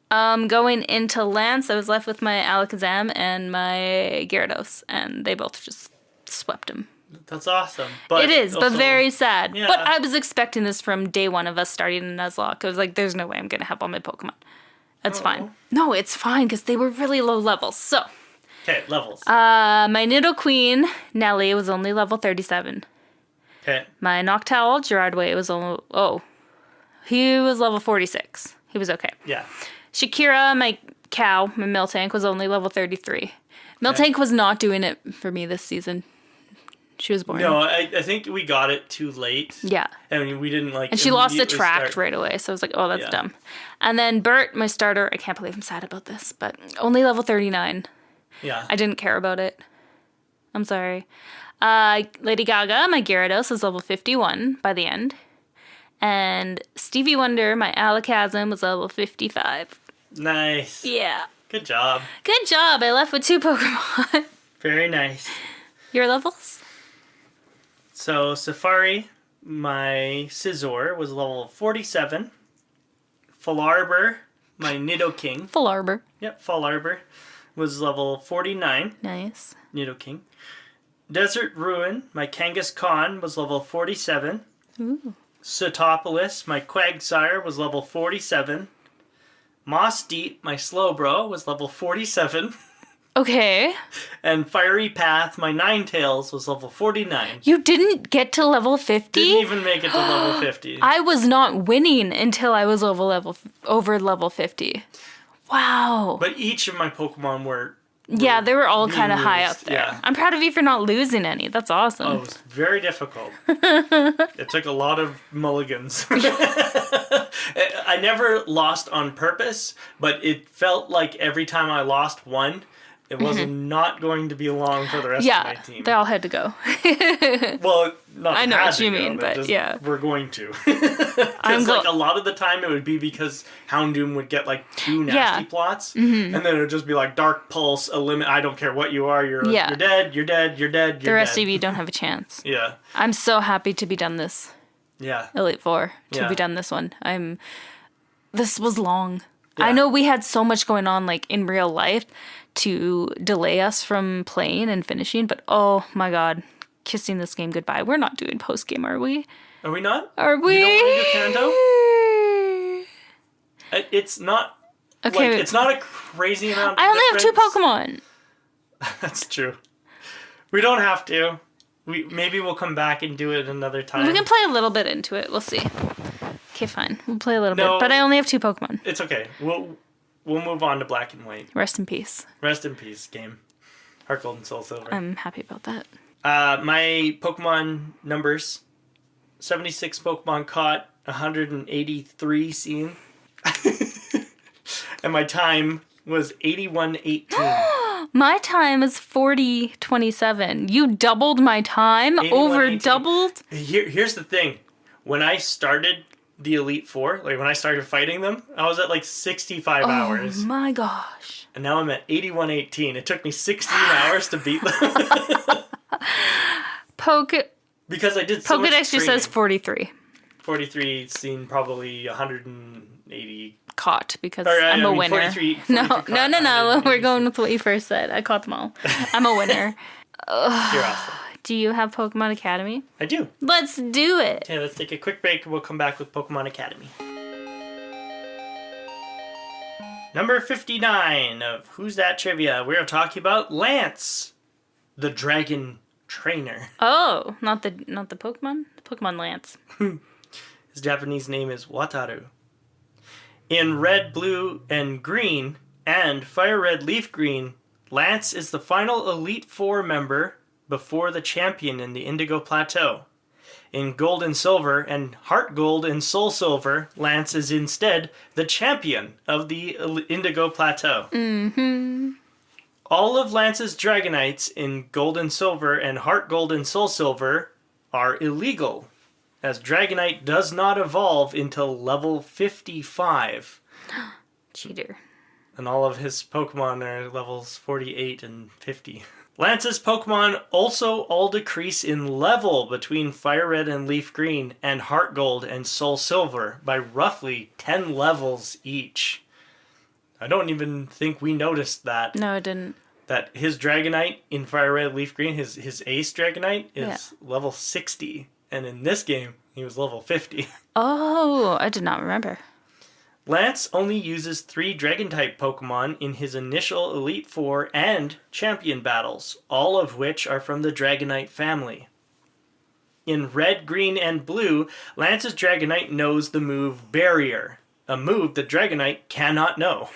going into Lance, I was left with my Alakazam and my Gyarados, and they both just swept him. That's awesome. But it is, also, but very sad. Yeah. But I was expecting this from day one of us starting in Nuzlocke. I was like, there's no way I'm going to have all my Pokemon. That's fine. No, it's fine, because they were really low levels. So. Okay, levels. My Nidoqueen, Nelly, was only level 37. Okay. My Noctowl, Gerardway, was only... Oh. He was level 46. He was okay. Yeah. Shakira, my cow, my Miltank, was only level 33. Miltank was not doing it for me this season. She was boring. No, I think we got it too late. Yeah. I mean, we didn't And she lost the tract right away, so I was like, oh, that's dumb. And then Bert, my starter, I can't believe I'm sad about this, but only level 39. Yeah. I didn't care about it. I'm sorry. Lady Gaga, my Gyarados, was level 51 by the end. And Stevie Wonder, my Alakazam, was level 55. Nice. Yeah. Good job. Good job. I left with 2 Pokemon. Very nice. Your levels? So, Safari, my Scizor, was level 47. Falarbor, my Nidoking. Falarbor. Yep, Falarbor, was level 49. Nice. Nidoking. Desert Ruin, my Kangaskhan, was level 47. Ooh. Sootopolis, my Quagsire, was level 47. Moss Deep, my Slowbro, was level 47. Okay. And Fiery Path, my Ninetales, was level 49. You didn't get to level 50? Didn't even make it to level 50. I was not winning until I was over level 50. Wow. But each of my Pokemon were yeah, they were all kind of high up there. Yeah. I'm proud of you for not losing any. That's awesome. Oh, it was very difficult. It took a lot of mulligans. I never lost on purpose, but it felt like every time I lost one, it was not going to be long for the rest of my team. They all had to go. Well, not I know had what to you go, mean, but just, yeah. We're going to. Because like a lot of the time it would be because Houndoom would get like 2 nasty plots, and then it would just be like Dark Pulse, I don't care what you are, you're dead, you're dead, you're dead, the rest of you don't have a chance. Yeah. I'm so happy to be done this. Yeah. Elite Four, to be done this one. This was long. Yeah. I know we had so much going on like in real life to delay us from playing and finishing, but oh my god, kissing this game goodbye. We're not doing post game, are we? Are we not? Are we? You don't want to do Kanto? It's not. Okay. Like, it's not a crazy amount. I only have 2 Pokemon. That's true. We don't have to. Maybe we'll come back and do it another time. We can play a little bit into it. We'll see. Okay, fine. We'll play a little bit, but I only have 2 Pokemon. It's okay. We'll move on to Black and White. Rest in peace. Rest in peace, game. Heart Gold and Soul Silver. I'm happy about that. My Pokemon numbers: 76 Pokemon caught, 183 seen. And my time was 81:18. My time is 40:27. You doubled my time? Over doubled? Here's the thing. When I started the Elite Four, like when I started fighting them, I was at like 65 hours. Oh my gosh. And now I'm at 81:18. It took me 16 hours to beat them. Because I did so much Pokedex just says 43. 43, seen probably 180. Caught, because I'm a winner. 43 no. We're going with what you first said. I caught them all. I'm a winner. You're awesome. Do you have Pokemon Academy? I do. Let's do it. Okay, let's take a quick break and we'll come back with Pokemon Academy. Number 59 of Who's That Trivia. We're talking about Lance, the dragon trainer. Oh, not the Pokemon? The Pokemon Lance. His Japanese name is Wataru. In Red, Blue, and Green, and Fire Red, Leaf Green, Lance is the final Elite Four member before the champion in the Indigo Plateau. In Gold and Silver and Heart Gold and Soul Silver, Lance is instead the champion of the Indigo Plateau. Mm-hmm. All of Lance's Dragonites in Gold and Silver and Heart Gold and Soul Silver are illegal, as Dragonite does not evolve until level 55. Cheater. And all of his Pokemon are levels 48 and 50. Lance's Pokemon also all decrease in level between Fire Red and Leaf Green and Heart Gold and Soul Silver by roughly 10 levels each. I don't even think we noticed that. No, it didn't. That his Dragonite in Fire Red, Leaf Green, his Ace Dragonite is level 60. And in this game, he was level 50. Oh, I did not remember. Lance only uses 3 Dragon-type Pokemon in his initial Elite Four and Champion battles, all of which are from the Dragonite family. In Red, Green, and Blue, Lance's Dragonite knows the move Barrier, a move the Dragonite cannot know.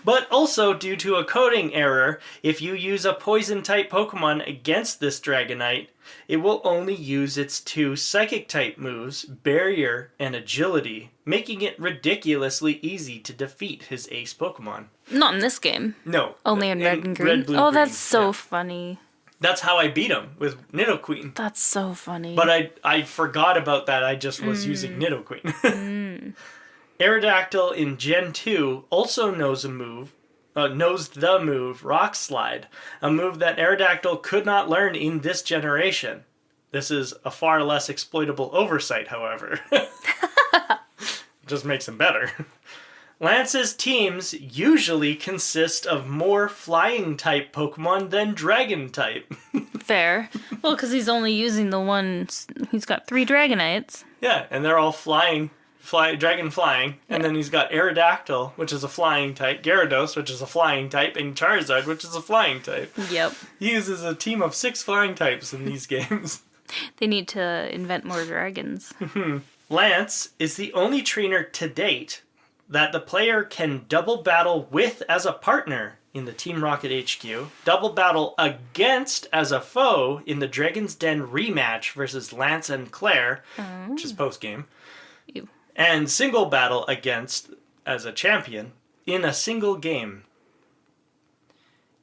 But also, due to a coding error, if you use a Poison-type Pokemon against this Dragonite, it will only use its 2 Psychic-type moves, Barrier and Agility, making it ridiculously easy to defeat his ace Pokemon. Not in this game. No. Only in Red and Green? Red, Blue, oh, Green. That's so funny. That's how I beat him, with Nidoqueen. That's so funny. But I forgot about that. I just was using Nidoqueen. Aerodactyl in Gen 2 also knows the move Rock Slide, a move that Aerodactyl could not learn in this generation. This is a far less exploitable oversight, however. It just makes him better. Lance's teams usually consist of more Flying-type Pokemon than Dragon-type. Fair. Well, because he's only using the ones... He's got 3 Dragonites. Yeah, and they're all Dragon Flying. And then he's got Aerodactyl, which is a Flying type, Gyarados, which is a Flying type, and Charizard, which is a Flying type. Yep. He uses a team of 6 Flying types in these games. They need to invent more dragons. Lance is the only trainer to date that the player can double battle with as a partner in the Team Rocket HQ, double battle against as a foe in the Dragon's Den rematch versus Lance and Claire, which is post-game, and single battle against as a champion in a single game.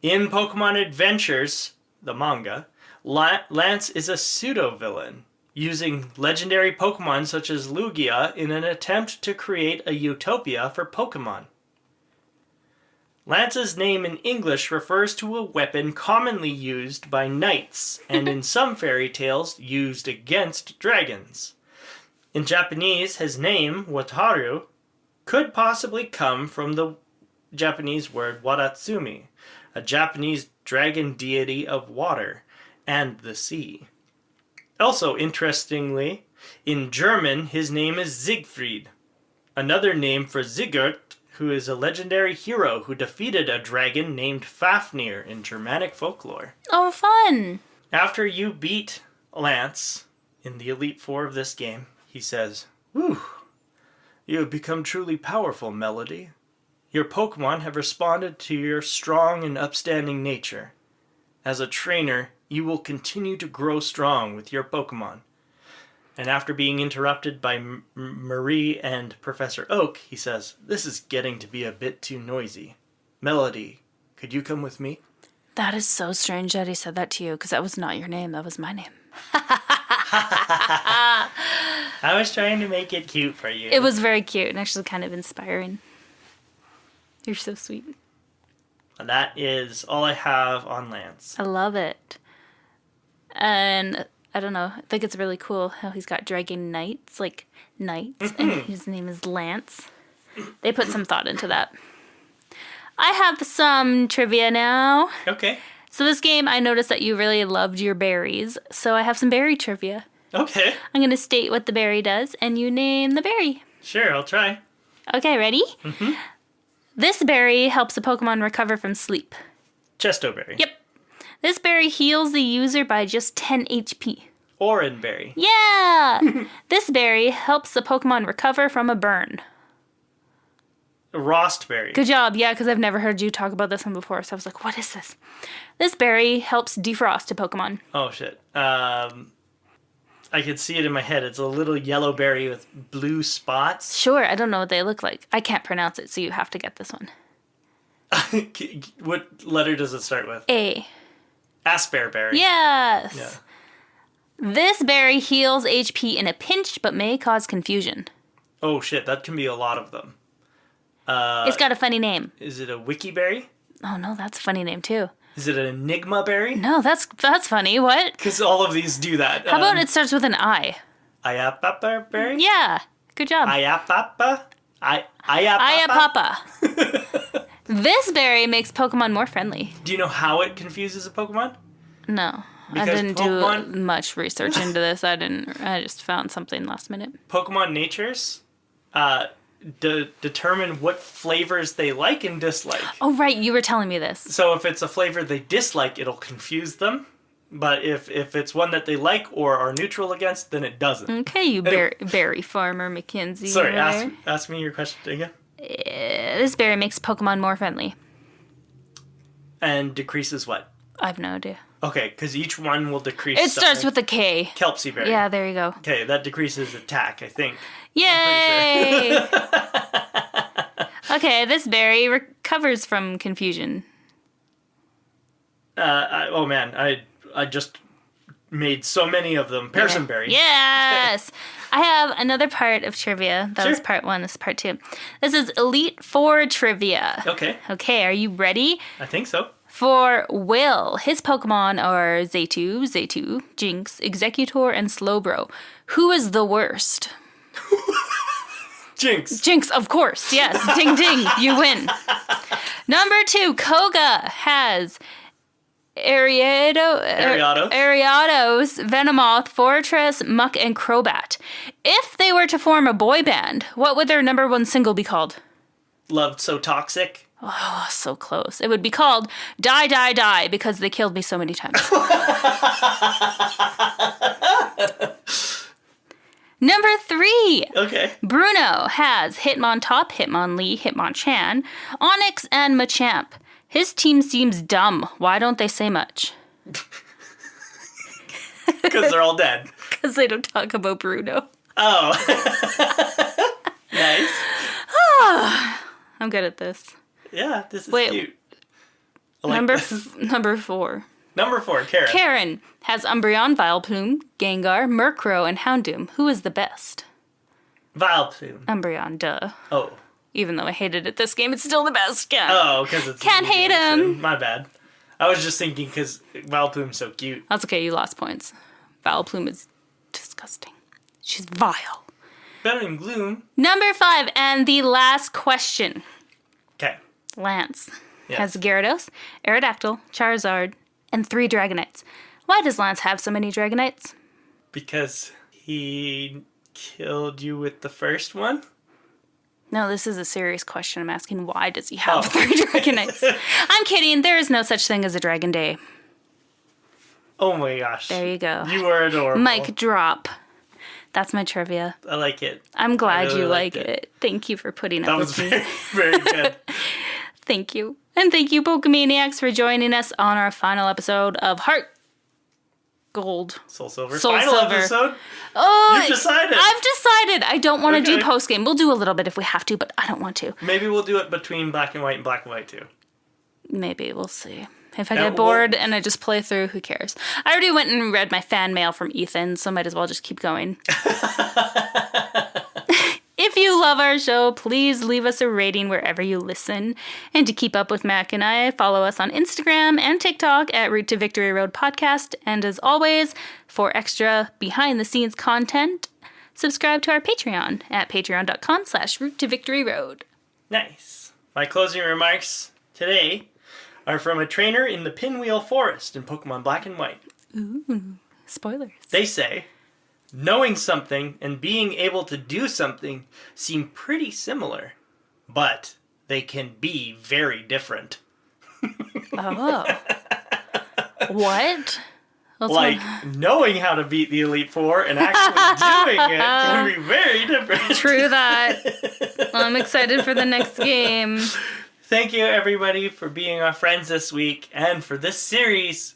In Pokemon Adventures, the manga, Lance is a pseudo-villain, using legendary Pokemon such as Lugia in an attempt to create a utopia for Pokemon. Lance's name in English refers to a weapon commonly used by knights, and in some fairy tales used against dragons. In Japanese, his name, Wataru, could possibly come from the Japanese word Wadatsumi, a Japanese dragon deity of water and the sea. Also, interestingly, in German, his name is Siegfried, another name for Sigurd, who is a legendary hero who defeated a dragon named Fafnir in Germanic folklore. Oh, fun! After you beat Lance in the Elite Four of this game, he says, "Whew, you have become truly powerful, Melody. Your Pokemon have responded to your strong and upstanding nature. As a trainer, you will continue to grow strong with your Pokemon." And after being interrupted by Marie and Professor Oak, he says, "This is getting to be a bit too noisy. Melody, could you come with me?" That is so strange that he said that to you, because that was not your name, that was my name. I was trying to make it cute for you. It was very cute and actually kind of inspiring. You're so sweet. And that is all I have on Lance. I love it. And I don't know. I think it's really cool how he's got dragon knights, like knights, and his name is Lance. They put some thought into that. I have some trivia now. Okay. So this game, I noticed that you really loved your berries, so I have some berry trivia. Okay. I'm going to state what the berry does, and you name the berry. Sure, I'll try. Okay, ready? Mm-hmm. This berry helps a Pokemon recover from sleep. Chesto berry. Yep. This berry heals the user by just 10 HP. Oran berry. Yeah! This berry helps the Pokemon recover from a burn. Rost berry. Good job. Yeah, because I've never heard you talk about this one before, so I was like, what is this? This berry helps defrost a Pokemon. Oh, shit. I could see it in my head. It's a little yellow berry with blue spots. Sure, I don't know what they look like. I can't pronounce it, so you have to get this one. What letter does it start with? A. Asperberry. Yes. Yeah. This berry heals HP in a pinch, but may cause confusion. Oh, shit. That can be a lot of them. It's got a funny name. Is it a wiki berry? Oh, no, that's a funny name, too. Is it an enigma berry? No, that's funny. What? Because all of these do that. How about it starts with an I? Ayapapa berry? Yeah. Good job. Ayapapa? Ayapapa. This berry makes Pokemon more friendly. Do you know how it confuses a Pokemon? No. Because I didn't do much research into this. I just found something last minute. Pokemon natures determine what flavors they like and dislike. Oh, right. You were telling me this. So if it's a flavor they dislike, it'll confuse them. But if it's one that they like or are neutral against, then it doesn't. Okay, you berry farmer, Mackenzie. Sorry, ask me your question again. This berry makes Pokemon more friendly. And decreases what? I have no idea. Okay, because each one will decrease It starts with a K. Kelpsie berry. Yeah, there you go. Okay, that decreases attack, I think. Yay! Okay, this berry recovers from confusion. I just made so many of them. Person berry. Yes! I have another part of trivia. That was part 1. This is part 2. This is Elite Four trivia. Okay. Okay, are you ready? I think so. For Will, his Pokemon are Zaytu, Jinx, Executor, and Slowbro. Who is the worst? Jinx. Jinx, of course. Yes. Ding, ding. You win. Number 2, Koga has Ariados, Venomoth, Fortress, Muck, and Crobat. If they were to form a boy band, what would their number 1 single be called? Loved So Toxic. Oh, so close. It would be called Die, Die, Die because they killed me so many times. Number 3. Okay. Bruno has Hitmontop, Hitmonlee, Hitmonchan, Onix, and Machamp. His team seems dumb. Why don't they say much? Because they're all dead. Because they don't talk about Bruno. Oh. Nice. I'm good at this. Yeah, this is cute. Number 4. Number 4, Karen. Karen has Umbreon, Vileplume, Gengar, Murkrow, and Houndoom. Who is the best? Vileplume. Umbreon, duh. Oh. Even though I hated it this game, it's still the best. Yeah. Oh, because it's... Can't hate him. My bad. I was just thinking because Vileplume's so cute. That's okay, you lost points. Vileplume is disgusting. She's vile. Better than Gloom. Number 5, and the last question. Okay. Lance has Gyarados, Aerodactyl, Charizard, and 3 Dragonites. Why does Lance have so many Dragonites? Because he killed you with the first one? No, this is a serious question. I'm asking why does he have 3 Dragonites? I'm kidding. There is no such thing as a Dragon Day. Oh my gosh. There you go. You are adorable. Mic drop. That's my trivia. I like it. I'm glad you like it. Thank you for putting up with me. That was very good. Thank you. And thank you, Pokemaniacs, for joining us on our final episode of Heart Gold. Soul Silver. Final Silver. Episode? Oh, You've decided. I've decided. I don't want to do post-game. We'll do a little bit if we have to, but I don't want to. Maybe we'll do it between Black and White and Black and White too. Maybe. We'll see. If I get bored and I just play through, who cares? I already went and read my fan mail from Ethan, so might as well just keep going. If If you love our show, please leave us a rating wherever you listen. And to keep up with Mac and I, follow us on Instagram and TikTok at Route to Victory Road Podcast. And as always, for extra behind-the-scenes content, subscribe to our Patreon at patreon.com/Route to Victory Road. Nice. My closing remarks today are from a trainer in the Pinwheel Forest in Pokemon Black and White. Ooh, spoilers. They say, knowing something and being able to do something seem pretty similar, but they can be very different. Oh. What? Knowing how to beat the Elite Four and actually doing it can be very different. True that. I'm excited for the next game. Thank you, everybody, for being our friends this week and for this series.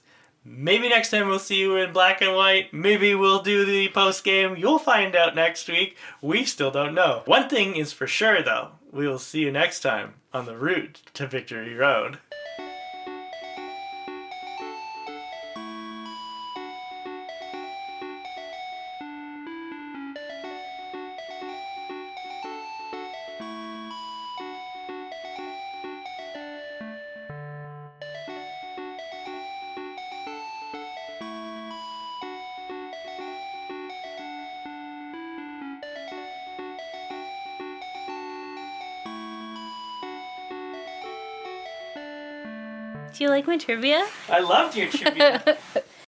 Maybe next time we'll see you in Black and White. Maybe we'll do the post-game. You'll find out next week. We still don't know. One thing is for sure, though. We will see you next time on the Route to Victory Road. Do you like my trivia? I loved your trivia.